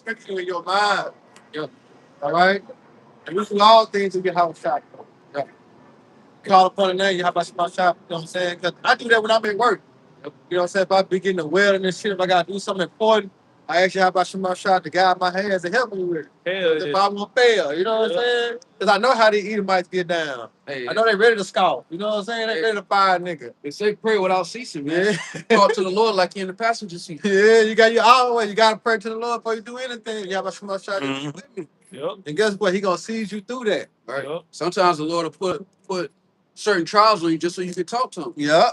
strengthen you in your mind. Yeah. All right? And we do all things to get our shot. Yeah. Call upon the name, you have my shop, you know what I'm saying? Because I do that when I'm at work. You know what I'm saying? If I be getting a welding and shit, if I got to do something important, I actually have my shot to guide my hands and help me with it. Hell if I won't fail, you know what I'm saying? Because I know how the Edomites get down. Hey, I know they ready to scout. You know what I'm saying? They ready to fire a nigga. They say pray without ceasing, man. Yeah. Talk to the Lord like you're in the passenger seat. Yeah, you got your always. You got to pray to the Lord before you do anything. You have my shot with me. Yep. And guess what? He going to seize you through that. Right? Yep. Sometimes the Lord will put certain trials on you just so you can talk to him. Yeah.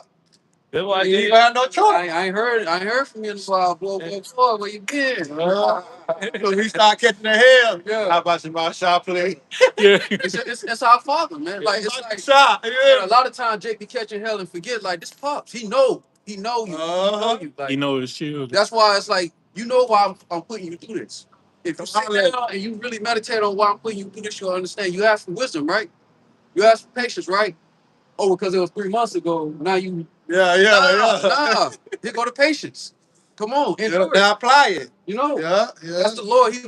That's why you ain't got no choice. I ain't heard from you in a while, boy. Where you been? So he started catching the hell. Yeah. How about my shot, please? Yeah. It's our father, man. Like it's like shot. Yeah. A lot of times Jake be catching hell and forget like this pops. He know you. He know you. Like, he know his shield. That's why it's like you know why I'm putting you through this. If you sit down and you really meditate on why I'm putting you through this, you'll understand. You ask for wisdom, right? You ask for patience, right? Oh, because it was 3 months ago. Now you. Nah. Here go the patience. Come on, now apply it. You know, that's the Lord. He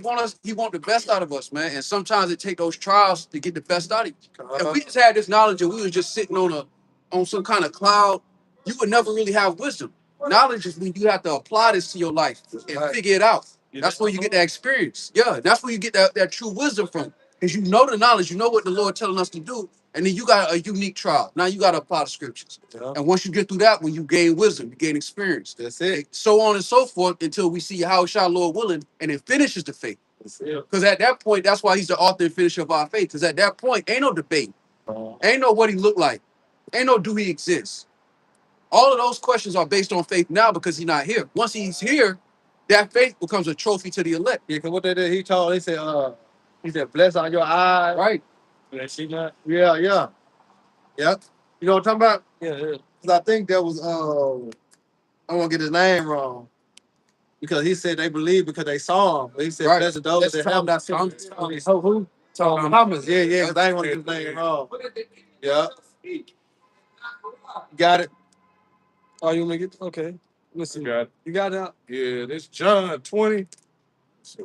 want the best out of us, man. And sometimes it take those trials to get the best out of you. If we just had this knowledge and we was just sitting on some kind of cloud, you would never really have wisdom. Knowledge is when you have to apply this to your life and figure it out. That's where you get that experience. Yeah, that's where you get that true wisdom from. Because you know the knowledge, you know what the Lord telling us to do, and then you got a unique trial. Now you got to apply the scriptures. Yeah. And once you get through that, when you gain wisdom, you gain experience. That's it. So on and so forth until we see how shall Lord willing, and it finishes the faith. Because at that point, that's why he's the author and finisher of our faith. Because at that point, ain't no debate. Ain't no what he look like. Ain't no do he exist. All of those questions are based on faith now because he's not here. Once he's here, that faith becomes a trophy to the elect. Yeah, because what they did, he said, bless on your eyes. Right. Did I see that? Yeah. Yep. You know what I'm talking about? Yeah. Because I think that was, I won't get his name wrong. Because he said they believe because they saw him. But he said, right. Blessed those that have not seen him. Who? Thomas. Yeah. Because I ain't want to get his name wrong. Yeah. Got it. Oh, you want me to get okay. Let's see. You got it? Yeah, this John 20. It's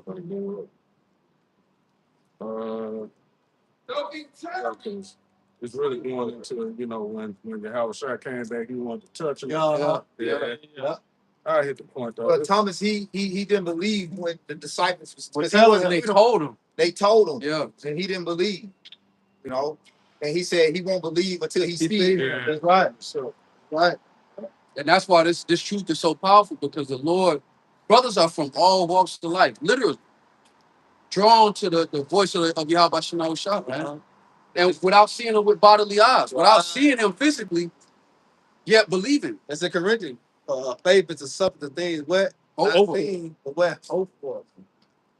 really going into, when Yahushua came back, he wanted to touch him. Yeah. I hit the point though. But Thomas, he didn't believe when the disciples was telling him. They told him. They told him. Yeah. And he didn't believe. And he said he won't believe until he sees. Yeah. That's right. So right. And that's why this truth is so powerful because the Lord, brothers are from all walks of life, literally drawn to the voice of Yahweh Shema Shah, man. And without seeing him with bodily eyes, without seeing him physically, yet believing. That's in Corinthians. Faith is a substance of things what? Over. But what? Hope for.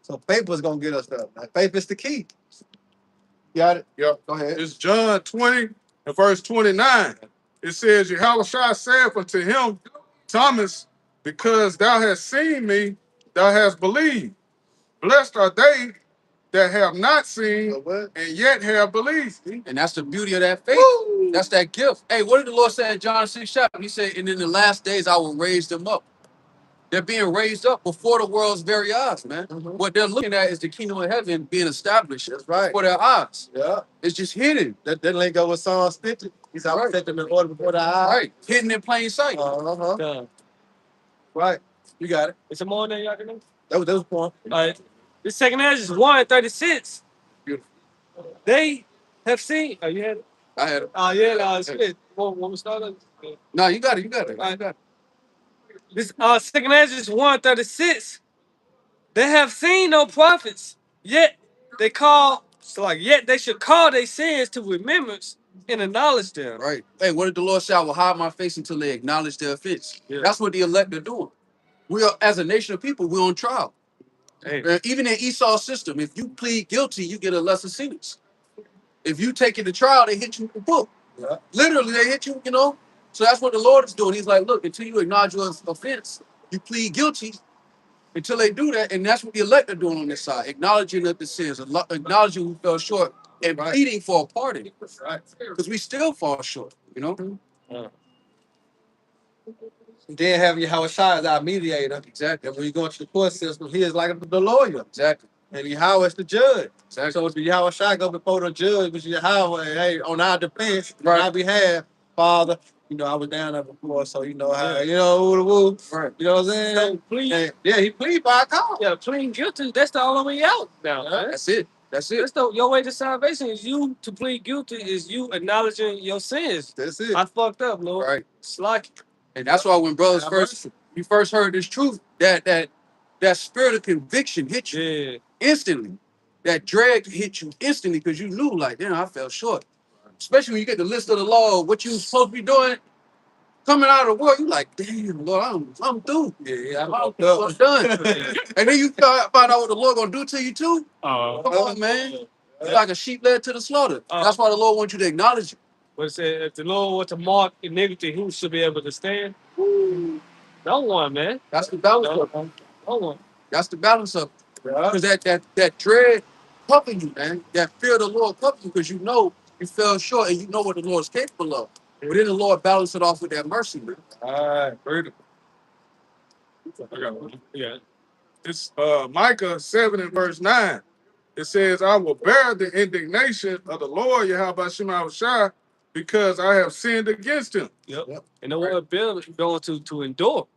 So faith was going to get us there. Faith is the key. Got it? Yep. Go ahead. It's John 20 and verse 29. It says, Yahushua said unto him, Thomas, because thou hast seen me, thou hast believed. Blessed are they that have not seen and yet have believed. And that's the beauty of that faith. Woo! That's that gift. Hey, what did the Lord say in John 6:7? He said, and in the last days I will raise them up. They're being raised up before the world's very eyes, man. Mm-hmm. What they're looking at is the kingdom of heaven being established. That's right. Before their eyes. Yeah. It's just hidden. That link go with Psalms 50. He's out set them in order before their eyes. Right. Hidden in plain sight. Yeah. Right. You got it. It's a more than y'all can know. That was the point. All right. The second edge is 1:36. Beautiful. They have seen. Oh, you had it? I had it. Oh, yeah. No, it's good. Want me to start? No, you got it. You got it. All right. This second edge is 1:36. They have seen no prophets, yet yet they should call their sins to remembrance and acknowledge them. Right. Hey, what did the Lord say? I will hide my face until they acknowledge their offense. Yeah. That's what the elect are doing. We are, as a nation of people, we're on trial. Hey. Even in Esau's system, if you plead guilty, you get a lesser sentence. If you take it to trial, they hit you with the book. Yeah. Literally, they hit you, So that's what the Lord is doing. He's like, look, until you acknowledge your offense, you plead guilty. Until they do that, and that's what the elect are doing on this side, acknowledging that the sins, acknowledging who fell short, and pleading for a pardon. Right. Because we still fall short, Yeah. Then having Yahweh Shai as our mediator. Exactly. And when you go into the court system, he is like the lawyer. Exactly. And Yahweh is the judge. Exactly. So if Yahweh Shai go before the judge, which is Yahweh, hey, on our defense, right, on our behalf, Father, I was down there before, so you know how, woo, right. You know what I'm saying? So plead. Yeah, he plead by a call. Yeah, pleading guilty, that's the only way out now. Yeah. That's it. That's it. Your way to salvation is you to plead guilty, is you acknowledging your sins. That's it. I fucked up, Lord. Right. Slack. And that's why when brothers first heard this truth, that spirit of conviction hit you instantly. That dread hit you instantly because you knew, like, I fell short. Especially when you get the list of the law, what you supposed to be doing, coming out of the world, you like, damn, Lord, I'm through. Yeah, I'm done. And then you find out what the Lord gonna do to you too. Come on, man. You're like a sheep led to the slaughter. That's why the Lord wants you to acknowledge it. But it said, if the Lord were to mark iniquity, who should be able to stand? No one, man. That's the balance of it. No one. That's the balance of it. Because that dread covering you, man. That fear of the Lord covering you because you know you fell short and you know what the Lord is capable of. But then the Lord balanced it off with that mercy, man. All right, vertical. I got one. Yeah. It's Micah 7 and verse 9. It says, I will bear the indignation of the Lord, Yahweh Shema Shai, because I have sinned against him. Yep. And the word bear is going to endure.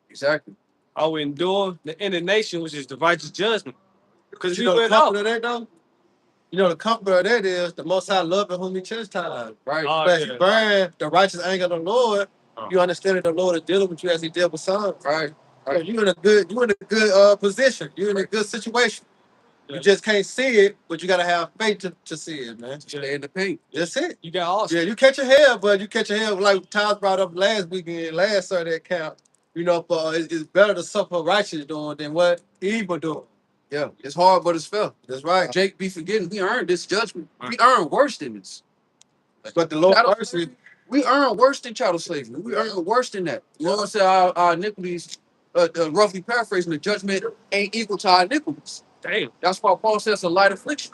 Exactly. I will endure the indignation, which is the righteous judgment. Because you know the comfort of that, though? The comfort of that is the Most High love and whom he chastised. Right. But if you burn the righteous anger of the Lord, you understand that the Lord is dealing with you as he dealt with some. Right. So you're in a good position. You're in a good situation. You just can't see it, but you gotta have faith to see it, man. Stay in the paint. That's it. You got awesome. Yeah, you catch your hell, but you catch your hell like Tyler brought up last weekend, last Sunday camp. But it's better to suffer righteous doing than what evil doing. Yeah, it's hard, but it's fair. That's right. Jake be forgetting we earned this judgment. We earned worse than this. But the Lord mercy, we earned worse than chattel slavery. We earned worse than that. The Lord said our iniquities, roughly paraphrasing, the judgment ain't equal to our iniquities. Damn. That's why Paul says a light affliction.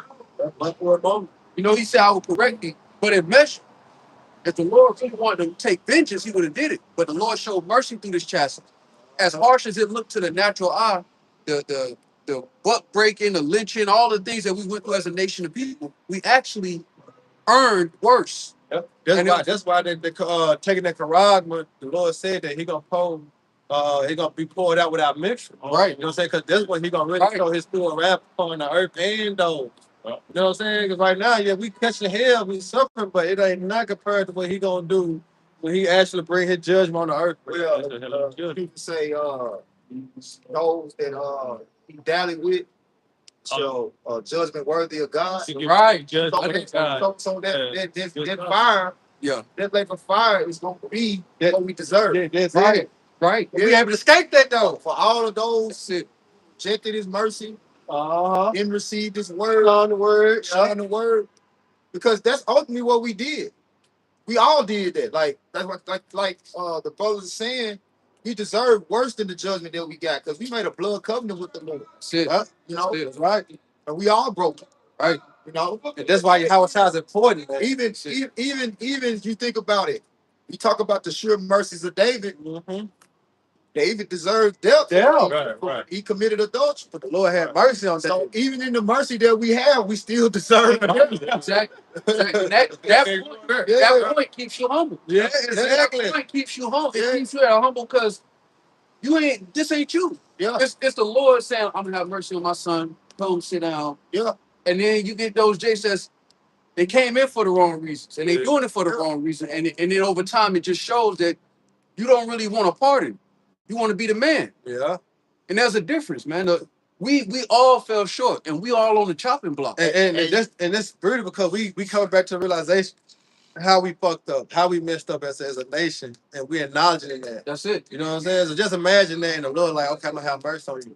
For a moment. He said I will correct thee, but in measure. If the Lord really wanted to take vengeance, he would have did it. But the Lord showed mercy through this chastisement. As harsh as it looked to the natural eye, the butt breaking, the lynching, all the things that we went through as a nation of people, we actually earned worse. Yep. That's why they taking that charagma, the Lord said that he gonna be poured out without mixture. Right. You know what I'm saying? Because that's when he gonna really show his full wrath upon the earth and those. You know what I'm saying? Because right now, yeah, we catching hell, we suffering, but it ain't not compared to what he gonna do when he actually bring his judgment on the earth. Well, people say those that he dallied with show judgment worthy of God. Right. So that fire, that lake of fire is gonna be what we deserve. Yeah, that's right. Right. Yeah. We able to escape that though. For all of those that rejected his mercy, didn't receive this word on the word, because that's ultimately what we did. We all did that. Like the brothers are saying, we deserve worse than the judgment that we got because we made a blood covenant with the Lord. That's right. And we all broke it. Right. And that's why Yahweh is important. Man. Even you think about it. You talk about the sure mercies of David. Mm-hmm. David deserved death. Right. He committed adultery, but the Lord had mercy on that. So even in the mercy that we have, we still deserve death. Exactly. That point keeps you humble. Yeah, exactly. That point keeps you humble. It keeps you humble because this ain't you. Yeah. It's the Lord saying, I'm gonna have mercy on my son. Come sit down. Yeah. And then you get those Jays they came in for the wrong reasons and they're doing it for the wrong reason. And then over time it just shows that you don't really want to pardon. You want to be the man. Yeah. And there's a difference, man. We all fell short and we all on the chopping block. And that's brutal because we come back to the realization how we fucked up, how we messed up as a nation, and we acknowledging that. That's it. You know what I'm saying? So just imagine that and the Lord like, okay, I'm gonna have mercy on you.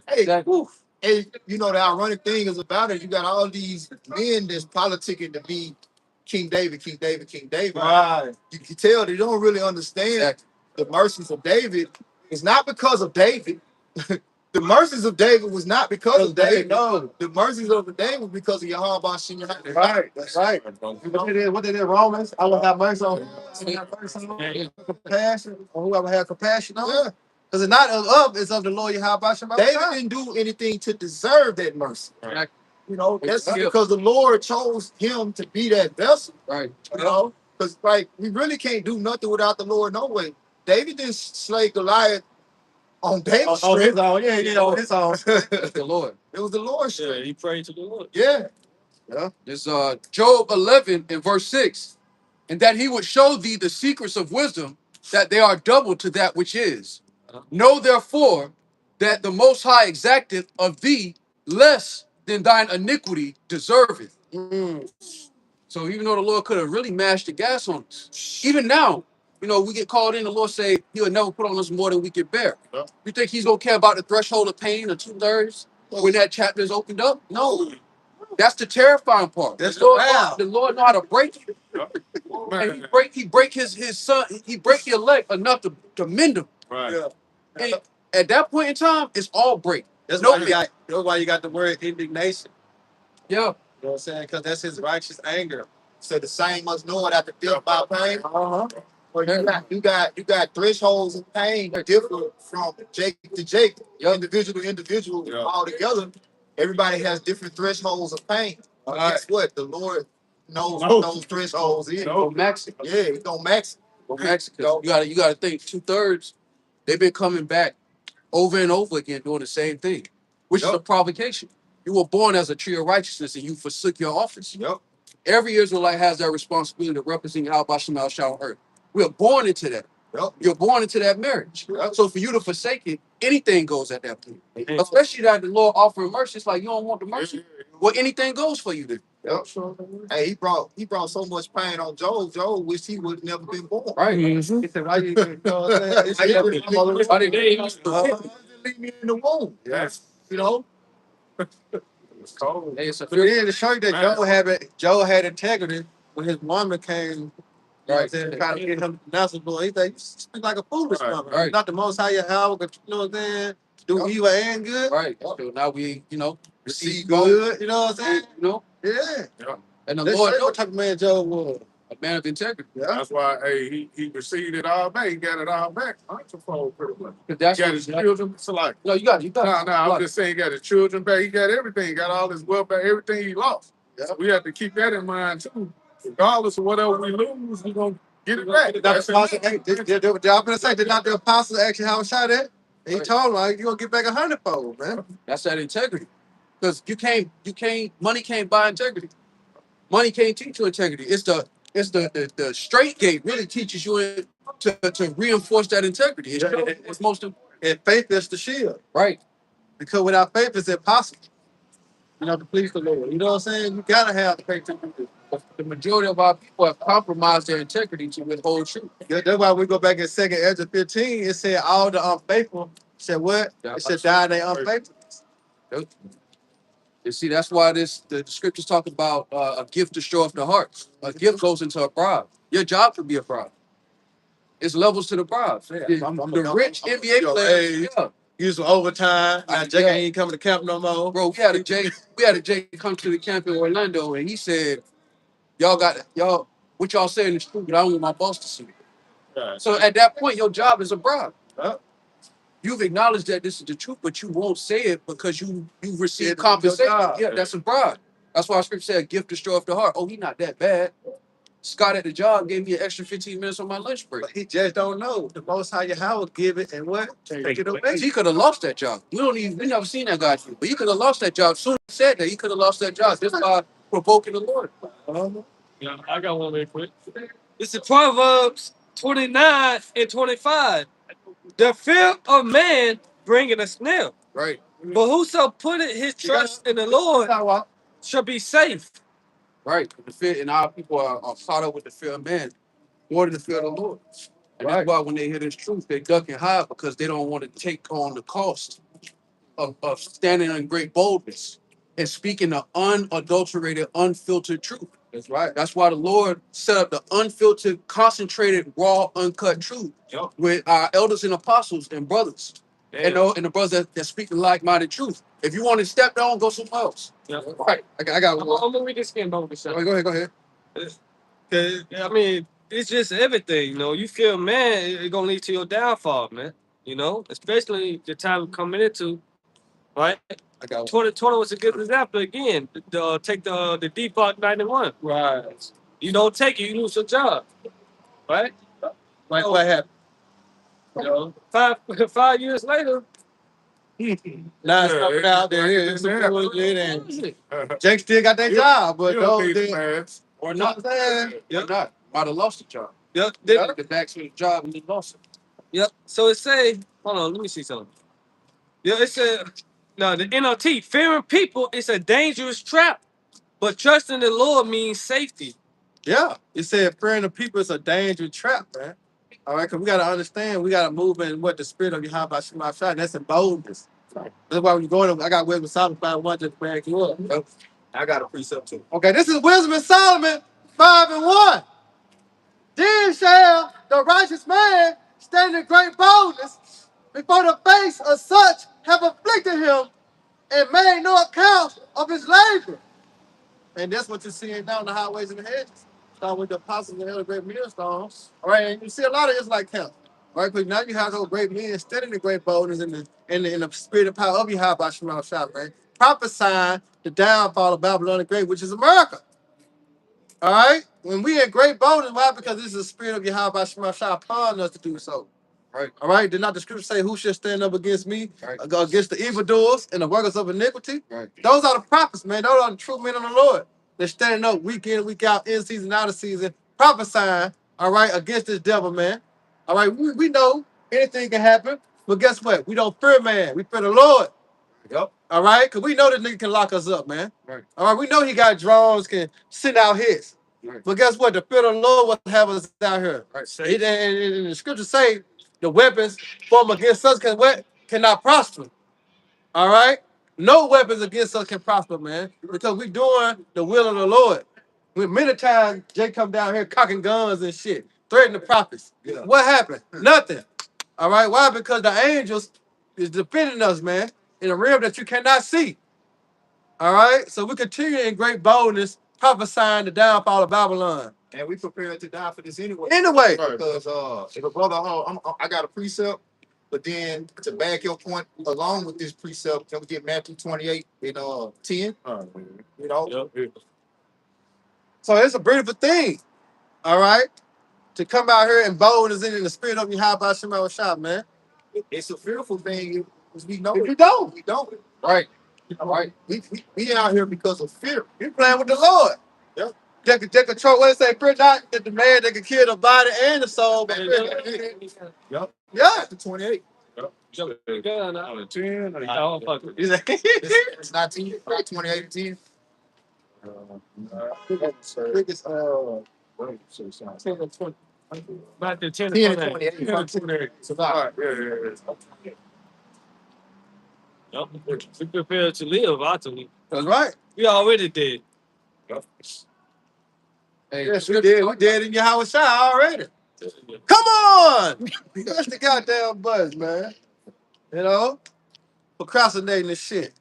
Hey, exactly. Hey, the ironic thing is about it, you got all these men that's politicking to be King David. Right. You can tell they don't really understand the mercies of David. It's not because of David. The mercies of David was not because of David. No, the mercies of David was because of Yahweh Shem. Right, that's right. What they did, Romans, I will have mercy on compassion, or whoever had compassion on. Yeah. Because it's not of, it's of the Lord Yahweh Shem. David didn't do anything to deserve that mercy. Right. You know, that's because the Lord chose him to be that vessel. Right. You know, because like we really can't do nothing without the Lord. No way. David didn't slay Goliath on David's On his strength. own, yeah, on his own. It's the Lord. It was the Lord's Yeah, strength. he prayed to the Lord. Yeah. Yeah. It's Job 11 and verse 6. And that he would show thee the secrets of wisdom, that they are double to that which is. Know therefore that the Most High exacteth of thee less than thine iniquity deserveth. So even though the Lord could have really mashed the gas on us, even now, you know, we get called in, the Lord say he'll never put on us more than we can bear. Yeah. You think he's going to care about the threshold of pain or 2/3 when that chapter is opened up? No. That's the terrifying part. That's The Lord know how to break it. Man. And he break his son, he break your leg enough to mend him. Right. Yeah. And at that point in time, it's all break. That's No why you got the word indignation. Yeah. You know what I'm saying? Because that's his righteous anger. So the same must know it after death by pain. Uh-huh. Well, you got thresholds of pain different from Jake to Jake, Yep. individual to individual, Yep. all together. Everybody has different thresholds of pain. But guess what? The Lord knows what those thresholds is. Go max it. Yeah, he gonna max it. Go max it. 'Cause you gotta think 2/3, they've been coming back over and over again doing the same thing, which is a provocation. You were born as a tree of righteousness and you forsook your office. Yep. Every Israelite has that responsibility to represent Yahweh Shem on earth. We are born into that. Yep. You're born into that marriage. Yep. So for you to forsake it, anything goes at that point. Especially that the Lord offering mercy. It's like you don't want the mercy. Well, anything goes for you then. Yep. Hey, he brought so much pain on Job. Job wished he would have never been born. Right. He said, why you know what I'm saying? Why did they Leave me in the womb. Yes. You know. It's cold. Hey, it's a But then to show you that Joe had integrity when his woman came, you know what I'm saying, trying to get him to denounce him. He said, you speak like a foolish woman. Right. Not the most high Yahweh, but you know what I'm saying? Do evil and good. right. So now we, Receive Good, you know what I'm saying? Yeah. And the Let's Lord show you knows what type of man Joe was. a man of integrity. Yeah. That's why he received it all back. He got it all back. Hundredfold, pretty much. Because that's He got what his children. So like, No, you got it. no, I'm just saying he got his children back. He got everything. He got all his wealth back, everything he lost. Yeah. So we have to keep that in mind too. Regardless of whatever we lose, we're gonna get it back. Did not the apostles actually have a shot at? He told him, like, you're gonna get back 100-fold, man. That's that integrity. Because money can't buy integrity. Money can't teach you integrity. It's the straight gate really teaches you to reinforce that integrity. It's most important. And faith is the shield. Right. Because without faith, it's impossible. You know, to please the Lord. You know what I'm saying? You gotta have the faith to do this. The majority of our people have compromised their integrity to withhold truth. That's why we go back in 2nd Ezra 15. It said all the unfaithful said what? It said die they unfaithfulness. You see, that's why the scriptures talk about a gift destroyeth the heart. A gift goes into a bribe. Your job could be a bribe. It's levels to the bribe. Yeah, The rich NBA players, Use some overtime. Now Jake ain't coming to camp no more. bro. We had a Jay come to the camp in Orlando, and he said, "Y'all, what y'all saying is true, but I don't want my boss to see it." Yeah. So at that point, your job is a bribe. Huh? You've acknowledged that this is the truth, but you won't say it because you receive It's compensation. your job. Yeah, that's a bribe. That's why scripture said, "Gift destroyeth the heart." Oh, he not that bad. Scott at the job gave me an extra 15 minutes on my lunch break. But he just don't know. The most high Yahweh give it and what? Take it away. He could have lost that job. We never seen that guy do, but he could have lost that job. Soon as he said that, he could have lost that job just by provoking the Lord. Yeah, I got one real quick. It's in Proverbs 29 and 25. The fear of man bringeth a snare, Right. but whoso putteth his trust in the Lord shall be safe. Right. The fear, and our people are caught up with the fear of man more than the fear of the Lord. And that's why when they hear this truth, they duck and hide because they don't want to take on the cost of standing in great boldness and speaking the unadulterated, unfiltered truth. That's right. That's why the Lord set up the unfiltered, concentrated, raw, uncut truth with our elders and apostles and brothers. and the brothers that speak the like-minded truth. If you want to step down, go somewhere else. Yeah. Right. I got one. I'm gonna read this skin bone for Go ahead. Go ahead. Cause I mean, it's just everything. You know, you feel man, it's gonna lead to your downfall, man. You know, especially the time we're coming into, right? I got one. 2020 was a good example again. Take the default 91. Right. You don't take it, you lose your job, right? Like what happened? You know, 5 years later, Now it's coming out there. It's some bullshit, and Jake still got their job, but those did. Or not. Or not. Might have lost the job. yep, The backs with the job and they lost it. yep. So it say, hold on, let me see something. Yeah, it said, no, the NLT, fearing people is a dangerous trap, but trusting the Lord means safety. Yeah, it said fearing the people is a dangerous trap, man. All right, because we got to understand, we got to move in what the spirit of Yahweh Shema Shai, and that's in boldness. That's why when you go in, I got wisdom Solomon 5:1 just to back you up. Yep. I got a precept too. Okay, this is wisdom in Solomon 5:1. Then shall the righteous man stand in great boldness before the face of such have afflicted him and made no account of his labor. And that's what you're seeing down the highways and the hedges. Start with the apostles and the great millstones. All right, and you see a lot of Israelite camps. All right, because now you have those great men standing in the great boldness in the spirit and power of Yahweh Shema Shai, man. Prophesying the downfall of Babylon the Great, which is America. All right? When we in great boldness, why? Because this is the spirit of Yahweh Shema Shai upon us to do so. Right. All right? Did not the scripture say, who shall stand up against me? Right. Against the evildoers and the workers of iniquity? Right. Those are the prophets, man. Those are the true men of the Lord. They're standing up week in, week out, in season, out of season, prophesying, all right, against this devil, man. All right, we know anything can happen, but guess what? We don't fear man. We fear the Lord. Yep. All right? Because we know this nigga can lock us up, man. Right. All right, we know he got drones, can send out hits. Right. But guess what? The fear of the Lord will have us out here. Right. And the scriptures say the weapons formed against us cannot prosper. All right? No weapons against us can prosper, man, because we doing the will of the Lord. Many times, Jay come down here cocking guns and shit, threatening the prophets. Yeah. What happened? Nothing. All right? Why? Because the angels is defending us, man, in a realm that you cannot see. All right? So we continue in great boldness, prophesying the downfall of Babylon. And we prepared to die for this anyway. Anyway, Because if a brother, I got a precept, but then to back your point along with this precept, can we get Matthew 28 and 10? You know, so it's a beautiful thing, all right, to come out here and boldness in the spirit of Yahweh Shema Shai, man. it's a fearful thing because we know If you it. don't, We don't. Right. Right. We out here because of fear. you playing with the Lord. Yeah. They control what it say, fear not that the man that can kill the body and the soul, but Yep. yeah. Matthew 28. Gun out of 10. Oh, fuck it. It's not 10. Right, 28 and 10. Biggest, 10 and 20. About the 10 10 and and 28. 28. 10 and 28. It's a lot. Yep. We prepared to live, actually. That's right. We already did. Hey, Yes, we did. We did in Yahweh Shai already. Come on! That's the goddamn buzz, man. You know? Procrastinating this shit.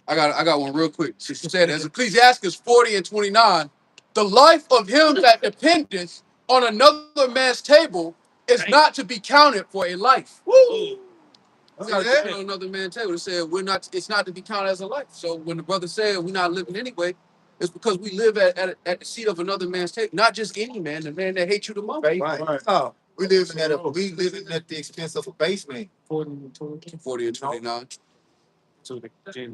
I got one real quick. She said, as Ecclesiastes 40 and 29, the life of him that dependeth on another man's table is not to be counted for a life. Woo! It's not to depend on another man's table. It said it's not to be counted as a life. So when the brother said we're not living anyway, it's because we live at the seat of another man's table. Not just any man, the man that hates you the most. Right. Oh, We living at the expense of a base man. 40 and 29.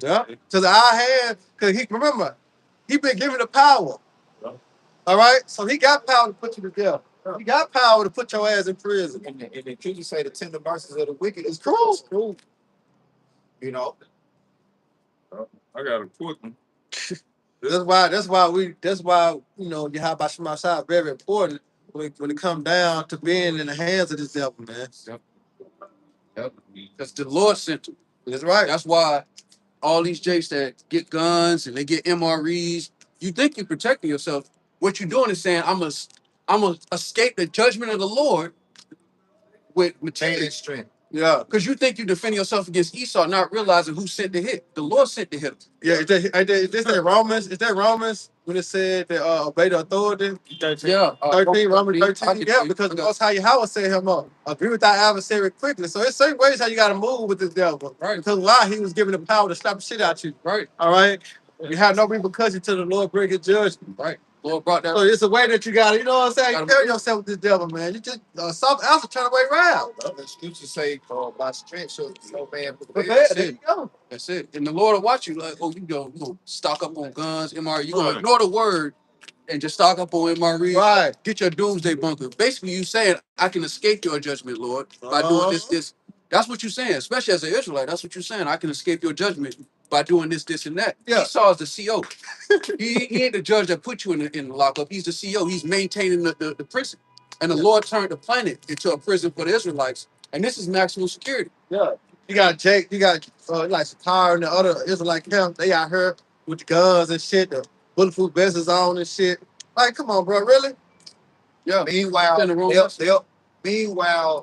yeah. To the eye hand, because remember, he been given the power. All right? So he got power to put you to death. He got power to put your ass in prison. And the truth say the tender mercies of the wicked is True. cruel. You know. I got a quick one. That's why you know Yahweh Shema Shai is very important when it comes down to being in the hands of this devil, man. Yep. Because the Lord sent him. That's right. That's why all these jakes that get guns and they get MREs, you think you're protecting yourself. What you're doing is saying, I'm gonna escape the judgment of the Lord with Main material. strength. Yeah. Because you think you defend yourself against Esau, not realizing who sent the hit. The Lord sent the hit. Yeah, is this that Romans? Is that Romans when it said that obey the authority? 13. Yeah. 13, Romans I 13. get Yeah, you. because I the got most high Yahweh said him up. Agree with thy adversary quickly. So it's certain ways how you gotta move with this devil. Right. Because why he was given the power to slap the shit out you. Right. All right. You have no repercussion to the Lord bring his judgment. Right. Lord brought that. So it's a way that you gotta, you know what I'm saying? You Gotta carry move. yourself with this devil, man. You just soft answer turn away around. The scriptures say, "My strength shall be no man But prevail." there you go. That's it. And the Lord will watch you like, oh, you go stock up on guns, MRE. You gonna Right. ignore the word and just stock up on MRE. Right. Get your doomsday bunker. Basically, you saying I can escape your judgment, Lord, by doing this. That's what you're saying, especially as an Israelite. That's what you're saying. I can escape your judgment by doing this, and that. Yeah. Esau is the CO. he ain't the judge that put you in the lockup. He's the CO. He's maintaining the prison. And the Lord turned the planet into a prison for the Israelites. And this is maximum security. Yeah. You got Jake, you got like Satar and the other Israelite camp. They out here with the guns and shit, the bulletproof vests on and shit. Like, come on, bro, really? Yeah. Meanwhile, In the room. meanwhile,